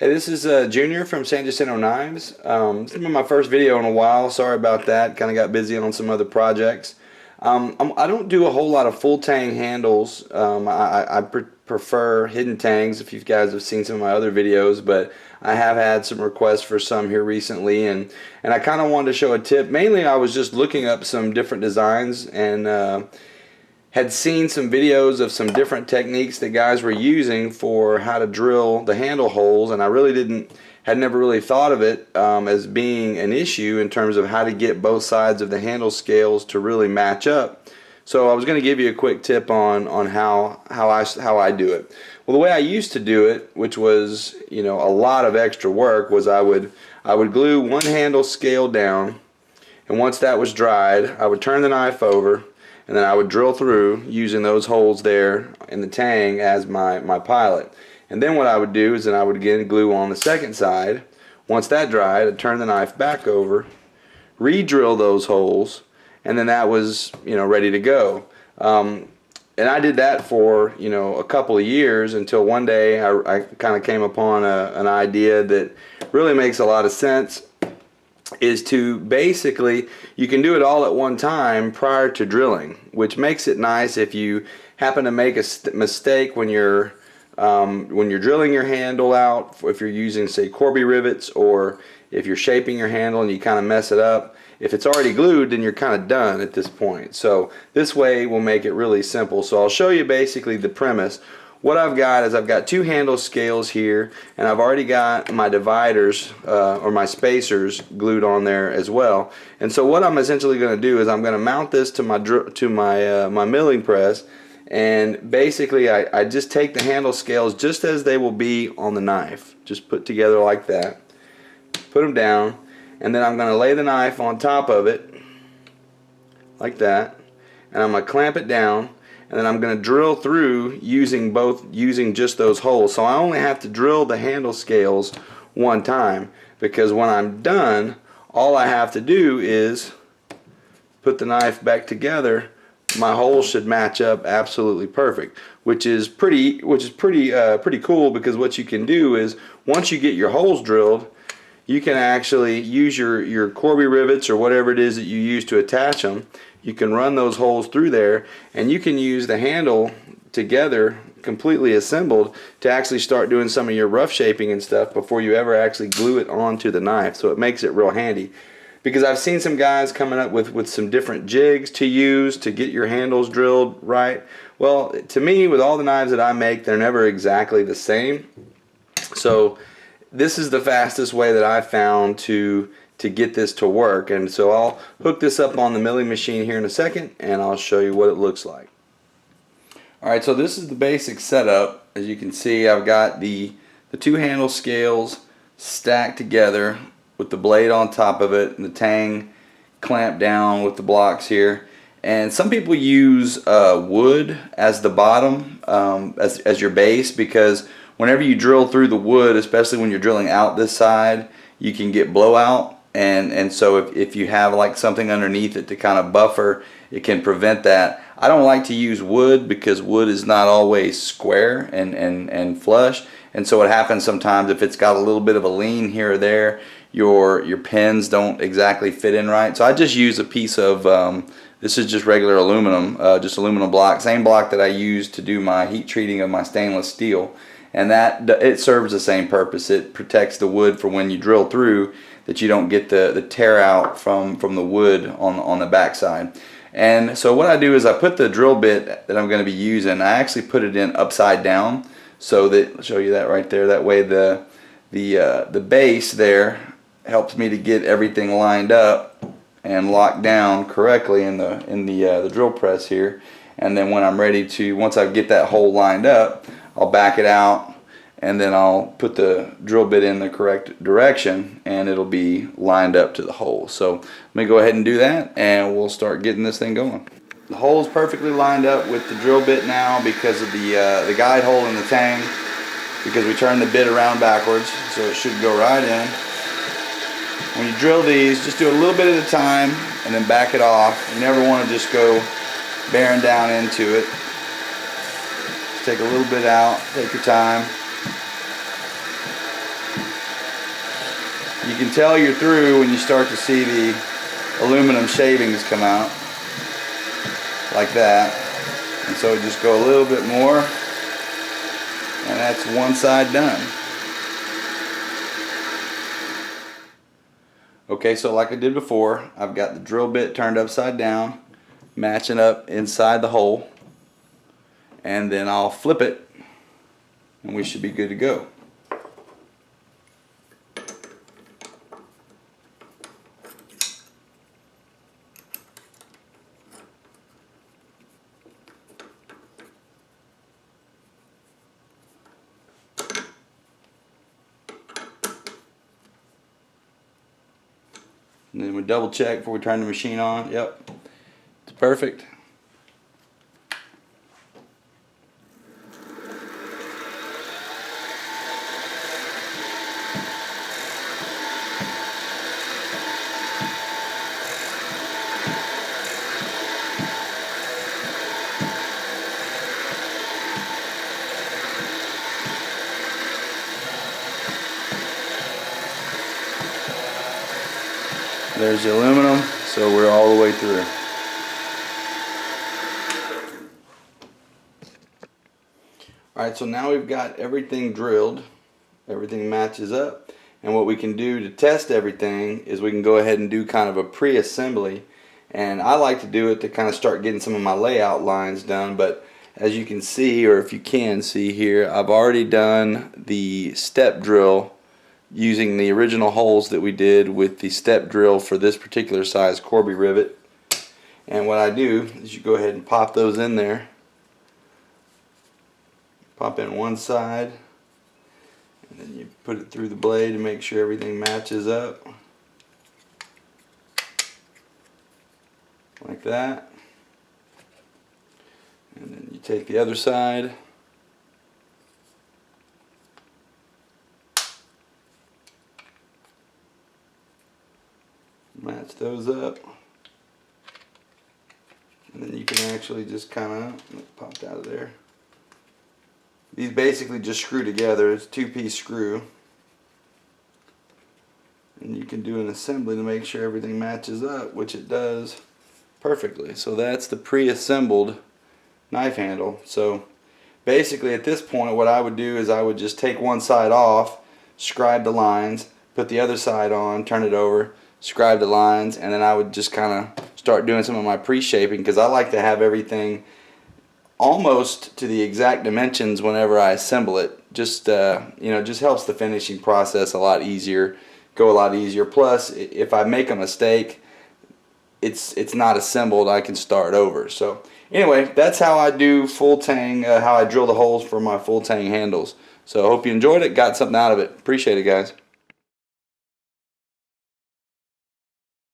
Hey, this is Junior from San Jacinto Knives. This has been my first video in a while. Sorry about that. Kind of got busy on some other projects. I don't do a whole lot of full tang handles. I prefer hidden tangs if you guys have seen some of my other videos, but I have had some requests for some here recently, and I kind of wanted to show a tip. Mainly, I was just looking up some different designs and had seen some videos of some different techniques that guys were using for how to drill the handle holes, and I really had never really thought of it as being an issue in terms of how to get both sides of the handle scales to really match up. So I was going to give you a quick tip on how I do it. Well, the way I used to do it, which was a lot of extra work, was I would glue one handle scale down, and once that was dried, I would turn the knife over, and then I would drill through using those holes there in the tang as my pilot. And then what I would do is then I would again glue on the second side. Once that dried, I'd turn the knife back over, re-drill those holes, and then that was ready to go. And I did that for a couple of years until one day I kind of came upon an idea that really makes a lot of sense, is to basically, you can do it all at one time prior to drilling, which makes it nice if you happen to make a mistake when you're drilling your handle out, if you're using, say, Corby rivets, or if you're shaping your handle and you kind of mess it up. If it's already glued, then you're kind of done at this point. So this way will make it really simple. So I'll show you basically the premise. What I've got is I've got two handle scales here, and I've already got my dividers or my spacers glued on there as well. And so what I'm essentially going to do is I'm going to mount this to my milling press, and basically I just take the handle scales just as they will be on the knife, just put together like that, put them down, and then I'm going to lay the knife on top of it like that, and I'm going to clamp it down. And then I'm going to drill through using just those holes. So I only have to drill the handle scales one time, because when I'm done, all I have to do is put the knife back together. My holes should match up absolutely perfect, which is pretty cool, because what you can do is once you get your holes drilled, you can actually use your Corby rivets or whatever it is that you use to attach them. You can run those holes through there, and you can use the handle together completely assembled to actually start doing some of your rough shaping and stuff before you ever actually glue it onto the knife. So it makes it real handy, because I've seen some guys coming up with some different jigs to use to get your handles drilled right. Well, to me, with all the knives that I make, they're never exactly the same. So this is the fastest way that I found to get this to work. And so I'll hook this up on the milling machine here in a second, and I'll show you what it looks like. Alright, so this is the basic setup. As you can see, I've got the two handle scales stacked together with the blade on top of it, and the tang clamped down with the blocks here. And some people use wood as the bottom, as your base, because whenever you drill through the wood, especially when you're drilling out this side, you can get blowout. And so if you have like something underneath it to kind of buffer, it can prevent that. I don't like to use wood because wood is not always square and flush. And so what happens sometimes, if it's got a little bit of a lean here or there, your pins don't exactly fit in right. So I just use a piece of, this is just regular aluminum, just aluminum block, same block that I use to do my heat treating of my stainless steel. And that it serves the same purpose. It protects the wood for when you drill through, that you don't get the tear out from the wood on the backside. And so what I do is I put the drill bit that I'm going to be using, I actually put it in upside down, so that, I'll show you that right there. That way the base there helps me to get everything lined up and locked down correctly in the drill press here. And then when I'm ready to, once I get that hole lined up, I'll back it out, and then I'll put the drill bit in the correct direction, and it'll be lined up to the hole. So let me go ahead and do that, and we'll start getting this thing going. The hole is perfectly lined up with the drill bit now because of the guide hole in the tang, because we turned the bit around backwards, so it should go right in. When you drill these, just do a little bit at a time and then back it off. You never want to just go bearing down into it. Take a little bit out, take your time. can tell you're through when you start to see the aluminum shavings come out like that. And so just go a little bit more, and that's one side done. Okay, so like I did before, I've got the drill bit turned upside down, matching up inside the hole, and then I'll flip it and we should be good to go. And then we double check before we turn the machine on. Yep, it's perfect. There's the aluminum, so we're all the way through. Alright, so now we've got everything drilled, everything matches up, and what we can do to test everything is we can go ahead and do kind of a pre-assembly, and I like to do it to kind of start getting some of my layout lines done, but as you can see, or if you can see here, I've already done the step drill using the original holes that we did with the step drill for this particular size Corby rivet. And what I do is you go ahead and pop those in there. Pop in one side, and then you put it through the blade to make sure everything matches up. Like that. And then you take the other side. Match those up, and then you can actually just kind of popped out of there. These basically just screw together. It's a two-piece screw, and you can do an assembly to make sure everything matches up, which it does perfectly. So that's the pre-assembled knife handle. So basically at this point what I would do is I would just take one side off, scribe the lines, put the other side on, turn it over, scribe the lines, and then I would just kind of start doing some of my pre-shaping, because I like to have everything almost to the exact dimensions whenever I assemble it. Just you know, just helps the finishing process a lot easier, go a lot easier. Plus, if I make a mistake, it's not assembled, I can start over. So anyway, that's how I do full tang, how I drill the holes for my full tang handles. So I hope you enjoyed it, got something out of it. Appreciate it, guys.